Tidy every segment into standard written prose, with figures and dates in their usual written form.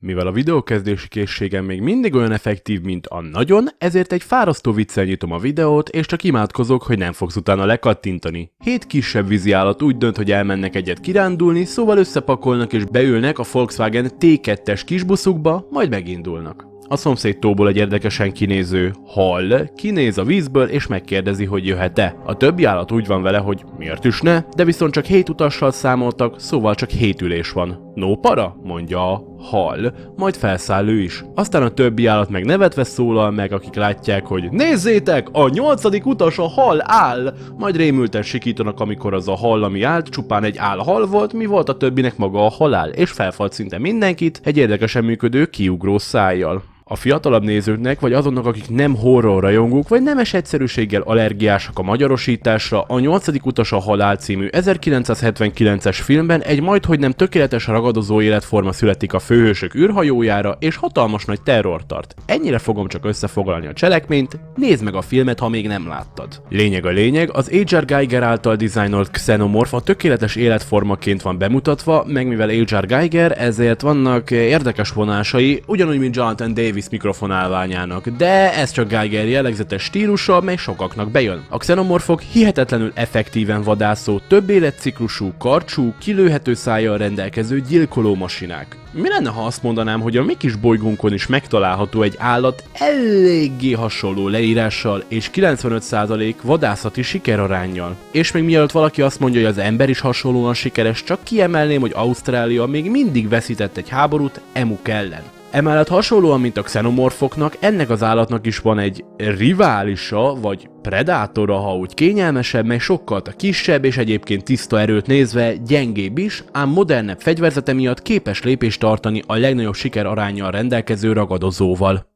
Mivel a videókezdési készségem még mindig olyan effektív, mint a nagyon, ezért egy fárasztó viccel nyitom a videót, és csak imádkozok, hogy nem fogsz utána lekattintani. 7 kisebb víziállat úgy dönt, hogy elmennek egyet kirándulni, szóval összepakolnak és beülnek a Volkswagen T2-es kisbuszukba, majd megindulnak. A szomszéd tóból egy érdekesen kinéző hal kinéz a vízből és megkérdezi, hogy jöhet-e. A többi állat úgy van vele, hogy miért is ne, de viszont csak 7 utassal számoltak, szóval csak 7 ülés van. No para, mondja a hal, majd felszáll ő is. Aztán a többi állat meg nevetve szólal meg, akik látják, hogy nézzétek, a 8. utas a hal áll! Majd rémülten sikítanak, amikor az a hal, ami állt, csupán egy álhal volt, mi volt a többinek maga a halál, és felfalt szinte mindenkit egy érdekesen működő kiugró szájjal. A fiatalabb nézőknek, vagy azoknak, akik nem horror rajongók, vagy nemes egyszerűséggel allergiásak a magyarosításra, a 8. utas a halál című 1979-es filmben egy majdhogy nem tökéletes ragadozó életforma születik a főhősök űrhajójára, és hatalmas nagy terror tart. Ennyire fogom csak összefoglalni a cselekményt, nézd meg a filmet, ha még nem láttad. Lényeg a lényeg, az H.R. Giger által dizájnolt Xenomorph a tökéletes életformaként van bemutatva, meg mivel H.R. Giger, ezért vannak érdekes vonásai, ugyanúgy, mint Jonathan Davis mikrofonálványának, de ez csak Giger jellegzetes stílusa, mely sokaknak bejön. A xenomorfok hihetetlenül effektíven vadászó, több életciklusú, karcsú, kilőhető szájjal rendelkező gyilkoló masinák. Mi lenne, ha azt mondanám, hogy a mi kis bolygónkon is megtalálható egy állat eléggé hasonló leírással és 95% vadászati sikeraránnyal? És még mielőtt valaki azt mondja, hogy az ember is hasonlóan sikeres, csak kiemelném, hogy Ausztrália még mindig veszített egy háborút emuk ellen. Emellett hasonlóan, mint a xenomorfoknak, ennek az állatnak is van egy riválisa, vagy predátora, ha úgy kényelmesebb, mely sokkal kisebb és egyébként tiszta erőt nézve gyengébb is, ám modernebb fegyverzete miatt képes lépést tartani a legnagyobb sikeraránnyal rendelkező ragadozóval.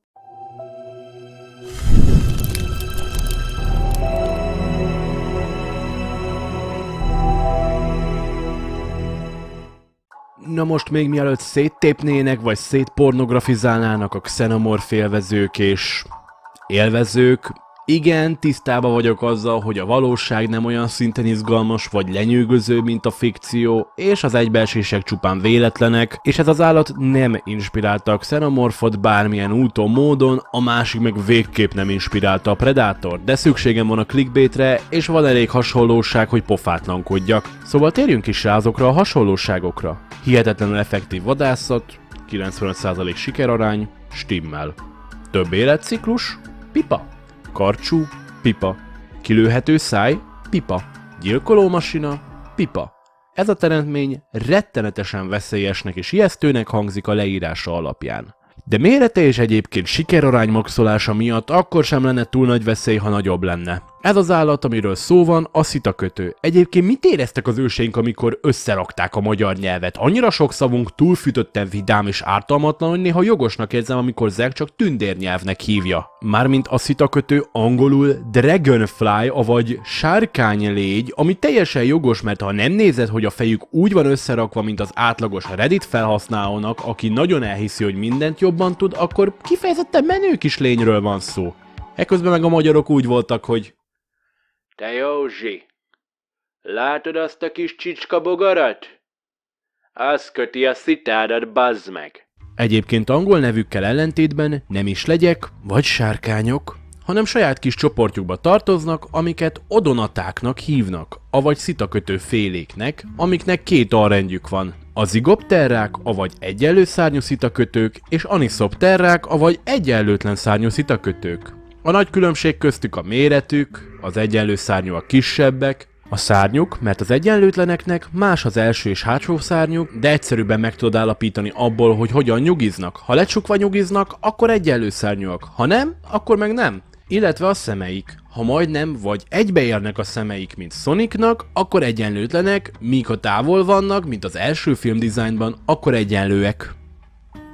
Na most még mielőtt széttépnének, vagy szétpornografizálnának a xenomorf élvezők és élvezők, igen, tisztában vagyok azzal, hogy a valóság nem olyan szinten izgalmas vagy lenyűgöző, mint a fikció, és az egybeesések csupán véletlenek, és ez az állat nem inspirálta a xenomorfot bármilyen úton, módon, a másik meg végképp nem inspirálta a Predator, de szükségem van a clickbaitre, és van elég hasonlóság, hogy pofátlankodjak. Szóval térjünk is rá azokra a hasonlóságokra. Hihetetlenül effektív vadászat, 95% sikerarány, stimmel. Több életciklus, pipa. Karcsú, pipa. Kilőhető száj, pipa. Gyilkolómasina, pipa. Ez a teremtmény rettenetesen veszélyesnek és ijesztőnek hangzik a leírása alapján. De mérete és egyébként sikerarány maxolása miatt akkor sem lenne túl nagy veszély, ha nagyobb lenne. Ez az állat, amiről szó van, a szitakötő. Egyébként mit éreztek az őseink, amikor összerakták a magyar nyelvet? Annyira sok szavunk túlfűtötten vidám és ártalmatlan, hogy néha jogosnak érzem, amikor Zeg csak tündérnyelvnek hívja. Mármint a szitakötő angolul dragonfly, avagy sárkánylégy, ami teljesen jogos, mert ha nem nézed, hogy a fejük úgy van összerakva, mint az átlagos Reddit felhasználónak, aki nagyon elhiszi, hogy mindent jobban tud, akkor kifejezetten menő kis lényről van szó. Eközben meg a magyarok úgy voltak, hogy te Józsi, látod azt a kis csicska bogarat? Az köti a szitádat, bazd meg! Egyébként angol nevükkel ellentétben nem is legyek, vagy sárkányok, hanem saját kis csoportjukba tartoznak, amiket odonatáknak hívnak, avagy szitakötő féléknek, amiknek 2 alrendjük van. A zigopterrák, avagy egyenlő szárnyú szitakötők, és aniszopterrák, avagy egyenlőtlen szárnyú szitakötők. A nagy különbség köztük a méretük, az egyenlő szárnyúak kisebbek, a szárnyuk, mert az egyenlőtleneknek más az első és hátsó szárnyuk, de egyszerűbben meg tudod állapítani abból, hogy hogyan nyugiznak. Ha lecsukva nyugiznak, akkor egyenlő szárnyúak, ha nem, akkor meg nem. Illetve a szemeik. Ha majdnem vagy egybeérnek a szemeik, mint Sonicnak, akkor egyenlőtlenek, míg ha távol vannak, mint az első filmdizájnban, akkor egyenlőek.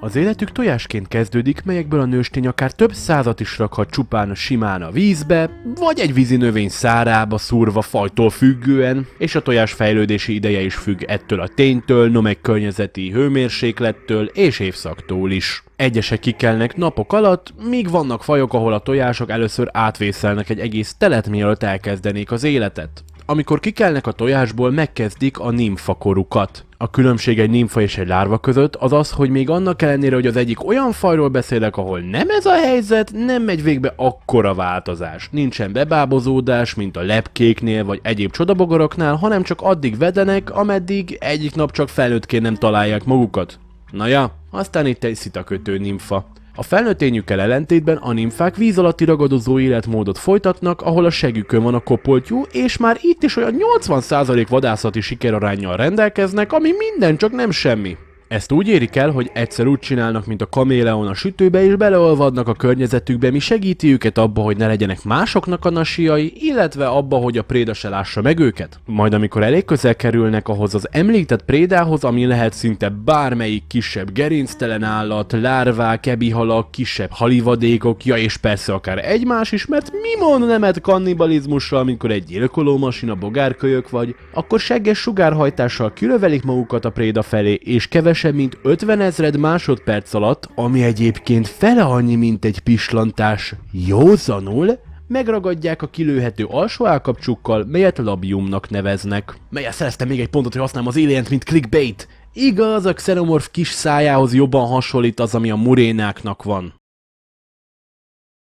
Az életük tojásként kezdődik, melyekből a nőstény akár több százat is rakhat csupán simán a vízbe, vagy egy vízi növény szárába szúrva fajtól függően, és a tojás fejlődési ideje is függ ettől a ténytől, no meg környezeti hőmérséklettől és évszaktól is. Egyesek kikelnek napok alatt, míg vannak fajok, ahol a tojások először átvészelnek egy egész telet, mielőtt elkezdenék az életet. Amikor kikelnek a tojásból, megkezdik a nimfakorukat. A különbség egy nimfa és egy lárva között az az, hogy még annak ellenére, hogy az egyik olyan fajról beszélek, ahol nem ez a helyzet, nem megy végbe akkora változás. Nincsen bebábozódás, mint a lepkéknél vagy egyéb csodabogaroknál, hanem csak addig vedenek, ameddig egyik nap csak felnőttként nem találják magukat. Na ja, aztán itt egy szitakötő nimfa. A felnőtt ényükkel ellentétben a nimfák víz alatti ragadozó életmódot folytatnak, ahol a segükön van a kopoltyú, és már itt is olyan 80% vadászati sikeraránnyal rendelkeznek, ami minden, csak nem semmi. Ezt úgy érik el, hogy egyszer úgy csinálnak, mint a kaméleon a sütőbe, és beleolvadnak a környezetükbe, mi segíti őket abba, hogy ne legyenek másoknak a nasiai, illetve abba, hogy a préda se lássa meg őket. Majd amikor elég közel kerülnek ahhoz az említett prédához, ami lehet szinte bármelyik kisebb gerinctelen állat, lárvák, ebihalak, kisebb halivadékok, ja és persze akár egymás is, mert mi mond nemet kannibalizmusra, amikor egy gyilkolómasina bogárkölyök vagy, akkor segges sugárhajtással kilövelik magukat a préda felé, és kevesebb mint 50 000 másodperc alatt, ami egyébként fele annyi, mint egy pislantás, józanul, megragadják a kilőhető alsó állkapcsukkal, melyet labiumnak neveznek. Melyet szereztem még egy pontot, hogy használom az Alient, mint clickbait. Igaz, a xenomorf kis szájához jobban hasonlít az, ami a murénáknak van.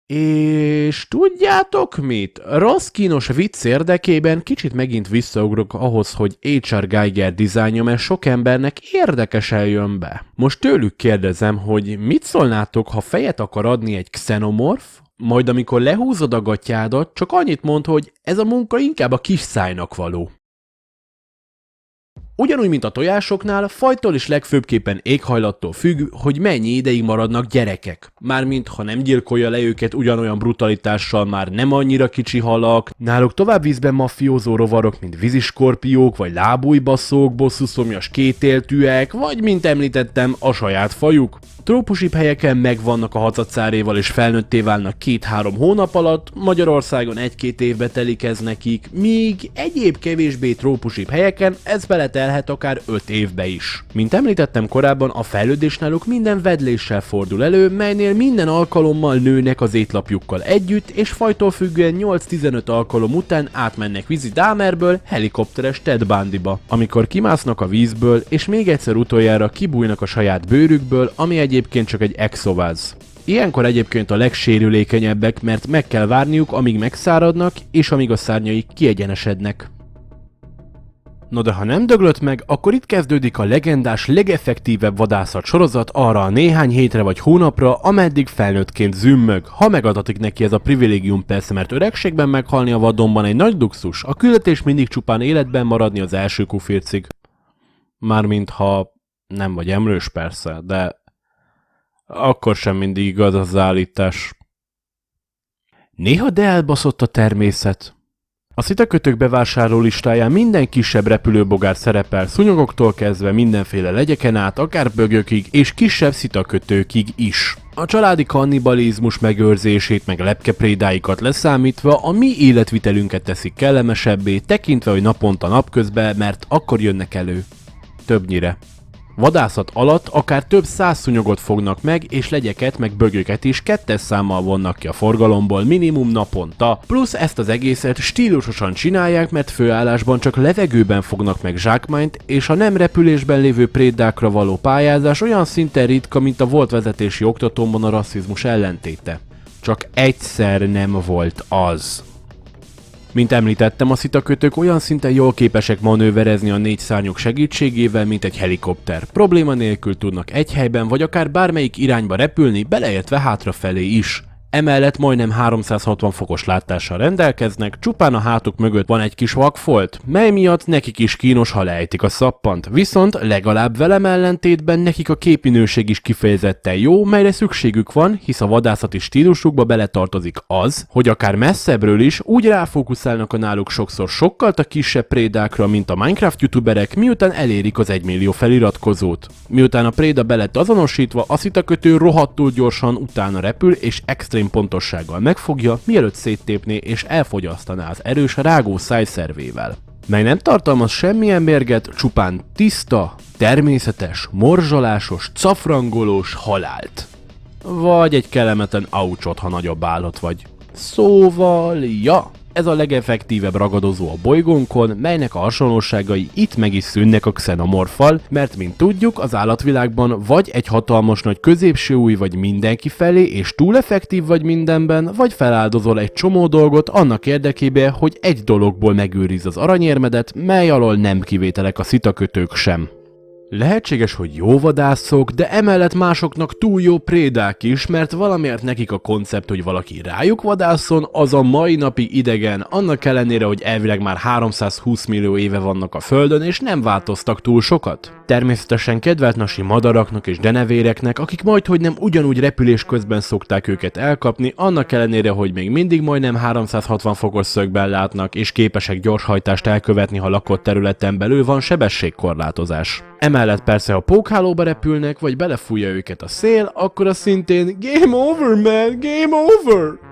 És tudjátok mit? Rossz kínos vicc érdekében kicsit megint visszaugrok ahhoz, hogy H.R. Giger dizájnja, mert sok embernek érdekesen jön be. Most tőlük kérdezem, hogy mit szólnátok, ha fejet akar adni egy xenomorf, majd amikor lehúzod a gatyádat, csak annyit mond, hogy ez a munka inkább a kis szájnak való. Ugyanúgy, mint a tojásoknál, fajtól és legfőbbképpen éghajlattól függ, hogy mennyi ideig maradnak gyerekek. Mármint, ha nem gyilkolja le őket ugyanolyan brutalitással már nem annyira kicsi halak, náluk tovább vízben maffiózó rovarok, mint víziskorpiók, vagy lábújbaszók, bosszuszomjas kétéltűek, vagy, mint említettem, a saját fajuk. Trópusibb helyeken megvannak a hacacáréval és felnőtté válnak 2-3 hónap alatt, Magyarországon 1-2 évbe telik ez nekik, míg egyéb kevésbé trópusibb helyeken ez beletelhet akár 5 évbe is. Mint említettem korábban, a fejlődés náluk minden vedléssel fordul elő, melynél minden alkalommal nőnek az étlapjukkal együtt, és fajtól függően 8-15 alkalom után átmennek vízi dámerből helikopteres Ted Bundyba, amikor kimásznak a vízből, és még egyszer utoljára kibújnak a saját bőrükből, ami egyébként csak egy exováz. Ilyenkor egyébként a legsérülékenyebbek, mert meg kell várniuk, amíg megszáradnak, és amíg a szárnyaik kiegyenesednek. No de ha nem döglött meg, akkor itt kezdődik a legendás, legeffektívebb vadászat sorozat arra a néhány hétre vagy hónapra, ameddig felnőttként zümmög, ha megadatik neki ez a privilégium persze, mert öregségben meghalni a vadonban egy nagy luxus, a küldetés mindig csupán életben maradni az első kufircig. Mármint ha nem vagy emlős persze, de akkor sem mindig igaz az állítás. Néha de elbaszott a természet. A szitakötők bevásárló listáján minden kisebb repülőbogár szerepel, szúnyogoktól kezdve mindenféle legyeken át, akár bögökig és kisebb szitakötőkig is. A családi kannibalizmus megőrzését meg lepkeprédáikat leszámítva a mi életvitelünket teszik kellemesebbé, tekintve, hogy naponta napközben, mert akkor jönnek elő. Többnyire. Vadászat alatt akár több 100 szúnyogot fognak meg, és legyeket meg bögöket is 2-es számmal vonnak ki a forgalomból minimum naponta, plusz ezt az egészet stílusosan csinálják, mert főállásban csak levegőben fognak meg zsákmányt, és a nem repülésben lévő prédákra való pályázás olyan szinten ritka, mint a volt vezetési oktatómban a rasszizmus ellentéte. Csak egyszer nem volt az. Mint említettem, a szitakötők olyan szinten jól képesek manőverezni a 4 szárnyuk segítségével, mint egy helikopter. Probléma nélkül tudnak egy helyben vagy akár bármelyik irányba repülni, beleértve hátrafelé is. Emellett majdnem 360 fokos látással rendelkeznek, csupán a hátuk mögött van egy kis vakfolt, mely miatt nekik is kínos, ha leejtik a szappant. Viszont legalább velem ellentétben nekik a képminőség is kifejezetten jó, melyre szükségük van, hisz a vadászati stílusukba beletartozik az, hogy akár messzebbről is úgy ráfókuszálnak a náluk sokszor sokkal kisebb prédákra, mint a Minecraft youtuberek, miután elérik az 1 millió feliratkozót. Miután a préda be lett azonosítva, a szitakötő rohadtul gyorsan utána repül és extrém pontossággal megfogja, mielőtt széttépné és elfogyasztaná az erős rágó szájszervével, mely nem tartalmaz semmilyen mérget, csupán tiszta, természetes, morzsolásos, cafrangolós halált. Vagy egy kellemetlen aucsot, ha nagyobb állat vagy. Szóval, ja, Ez a legeffektívebb ragadozó a bolygónkon, melynek a hasonlóságai itt meg is szűnnek a xenomorffal, mert mint tudjuk, az állatvilágban vagy egy hatalmas nagy középső ujj vagy mindenki felé, és túl effektív vagy mindenben, vagy feláldozol egy csomó dolgot annak érdekében, hogy egy dologból megőriz az aranyérmedet, mely alól nem kivételek a szitakötők sem. Lehetséges, hogy jó vadászok, de emellett másoknak túl jó prédák is, mert valamiért nekik a koncept, hogy valaki rájuk vadászon, az a mai napig idegen, annak ellenére, hogy elvileg már 320 millió éve vannak a Földön, és nem változtak túl sokat. Természetesen kedvelt nasi madaraknak és denevéreknek, akik majdhogy nem ugyanúgy repülés közben szokták őket elkapni, annak ellenére, hogy még mindig majdnem 360 fokos szögben látnak, és képesek gyorshajtást elkövetni, ha lakott területen belül van sebességkorlátozás. Emellett persze, ha pókhálóba repülnek, vagy belefújja őket a szél, akkor az szintén Game over, man! Game over!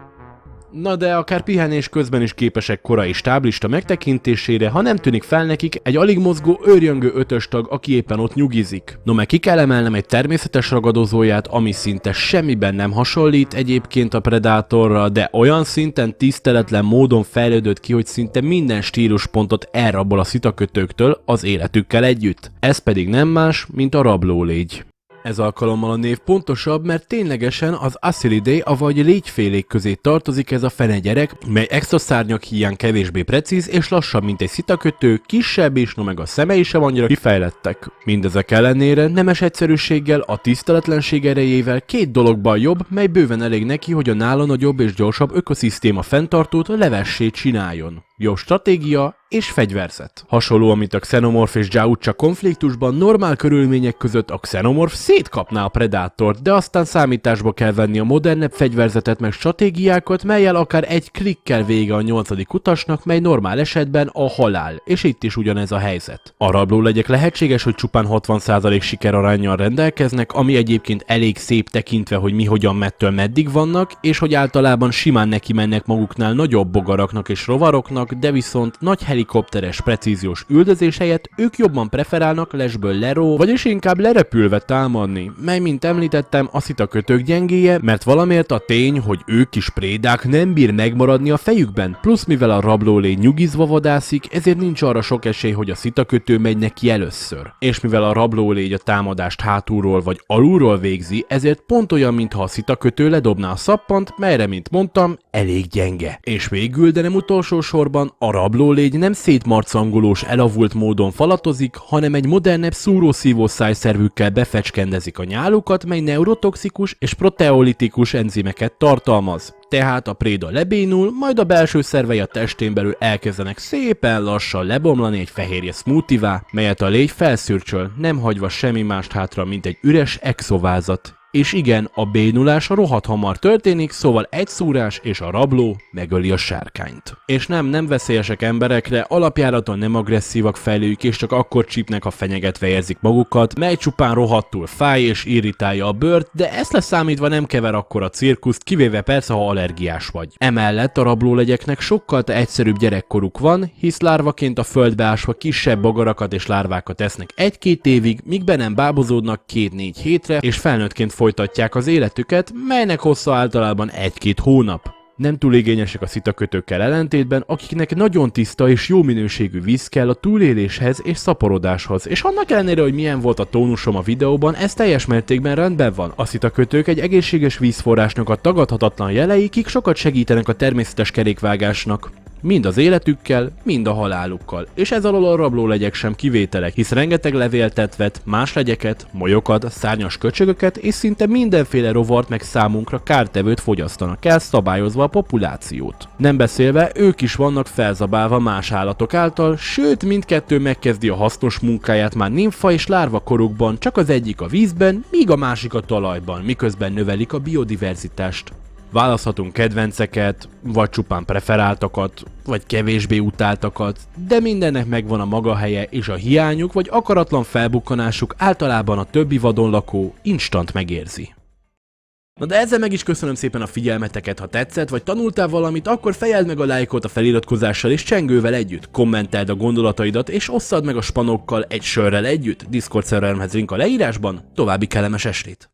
Na de akár pihenés közben is képesek korai stáblista megtekintésére, ha nem tűnik fel nekik egy alig mozgó őrjöngő ötöstag, aki éppen ott nyugizik. No meg ki kell emelnem egy természetes ragadozóját, ami szinte semmiben nem hasonlít egyébként a Predatorra, de olyan szinten tiszteletlen módon fejlődött ki, hogy szinte minden stíluspontot elrabol a szitakötőktől az életükkel együtt. Ez pedig nem más, mint a rablólégy. Ez alkalommal a név pontosabb, mert ténylegesen az Acelidae, avagy légyfélék közé tartozik ez a fenegyerek, mely extra szárnyak híján kevésbé precíz és lassabb, mint egy szitakötő, kisebb és no meg a szemei sem annyira kifejlettek. Mindezek ellenére nemes egyszerűséggel, a tiszteletlenség erejével két dologban jobb, mely bőven elég neki, hogy a nála nagyobb és gyorsabb ökoszisztéma fenntartót levessé csináljon. Jó stratégia és fegyverzet. Hasonló, mint a Xenomorph és Jautja konfliktusban, normál körülmények között a Xenomorph szétkapná a Predátort, de aztán számításba kell venni a modernebb fegyverzetet meg stratégiákat, mellyel akár egy klikkel vége a 8. utasnak, mely normál esetben a halál, és itt is ugyanez a helyzet. A rablólegyek lehetséges, hogy csupán 60% sikeraránnyal rendelkeznek, ami egyébként elég szép tekintve, hogy mi hogyan mettől meddig vannak, és hogy általában simán neki mennek maguknál nagyobb bogaraknak és rovaroknak, de viszont nagy helikopteres precíziós üldözés helyett ők jobban preferálnak lesből leró, vagyis inkább lerepülve támadni, mely mint említettem a szitakötők gyengéje, mert valamiért a tény, hogy ők is prédák nem bír megmaradni a fejükben, plusz mivel a rablólégy nyugizva vadászik, ezért nincs arra sok esély, hogy a szitakötő megy neki először. És mivel a rablólégy a támadást hátulról vagy alulról végzi, ezért pont olyan, mintha a szitakötő ledobná a szappant, melyre, mint mondtam, elég gyenge. És végül, de nem utolsó sorban, a rablólégy nem szétmarcangolós, elavult módon falatozik, hanem egy modernebb szúrószívó szájszervükkel befecskendezik a nyálukat, mely neurotoxikus és proteolitikus enzimeket tartalmaz. Tehát a préda lebénul, majd a belső szervei a testén belül elkezdenek szépen lassan lebomlani egy fehérje smoothie-vá, melyet a légy felszürcsöl, nem hagyva semmi mást hátra, mint egy üres exovázat. És igen, a bénulás rohadt hamar történik, szóval egy szúrás és a rabló megöli a sárkányt. És nem veszélyesek emberekre, alapjáraton nem agresszívak felőjük, és csak akkor csípnek, ha fenyegetve érzik magukat, mely csupán rohadtul fáj és irritálja a bőrt, de ezt leszámítva nem kever akkor a cirkuszt, kivéve persze, ha allergiás vagy. Emellett a rablólegyeknek sokkal egyszerűbb gyerekkoruk van, hisz lárvaként a földbe ásva kisebb bogarakat és lárvákat esznek 1-2 évig, míg be nem bábozódnak 2-4 hétre, és felnőttként folytatják az életüket, melynek hossza általában 1-2 hónap. Nem túl igényesek a szitakötőkkel ellentétben, akiknek nagyon tiszta és jó minőségű víz kell a túléléshez és szaporodáshoz, és annak ellenére, hogy milyen volt a tónusom a videóban, ez teljes mértékben rendben van. A szitakötők egy egészséges vízforrásnak a tagadhatatlan jelei, kik sokat segítenek a természetes kerékvágásnak. Mind az életükkel, mind a halálukkal. És ez alól a rablólegyek sem kivételek, hisz rengeteg levéltetvet, más legyeket, molyokat, szárnyas köcsögöket és szinte mindenféle rovart meg számunkra kártevőt fogyasztanak el, szabályozva a populációt. Nem beszélve, ők is vannak felzabálva más állatok által, sőt mindkettő megkezdi a hasznos munkáját már nimfa és lárva korukban, csak az egyik a vízben, míg a másik a talajban, miközben növelik a biodiverzitást. Választhatunk kedvenceket, vagy csupán preferáltakat, vagy kevésbé utáltakat, de mindennek megvan a maga helye, és a hiányuk vagy akaratlan felbukkanásuk általában a többi vadon lakó instant megérzi. Na de ezzel meg is köszönöm szépen a figyelmeteket, ha tetszett, vagy tanultál valamit, akkor fejeld meg a lájkot a feliratkozással és csengővel együtt, kommenteld a gondolataidat és osszad meg a spanokkal egy sörrel együtt, Discord szerveremhez link a leírásban, további kellemes estét!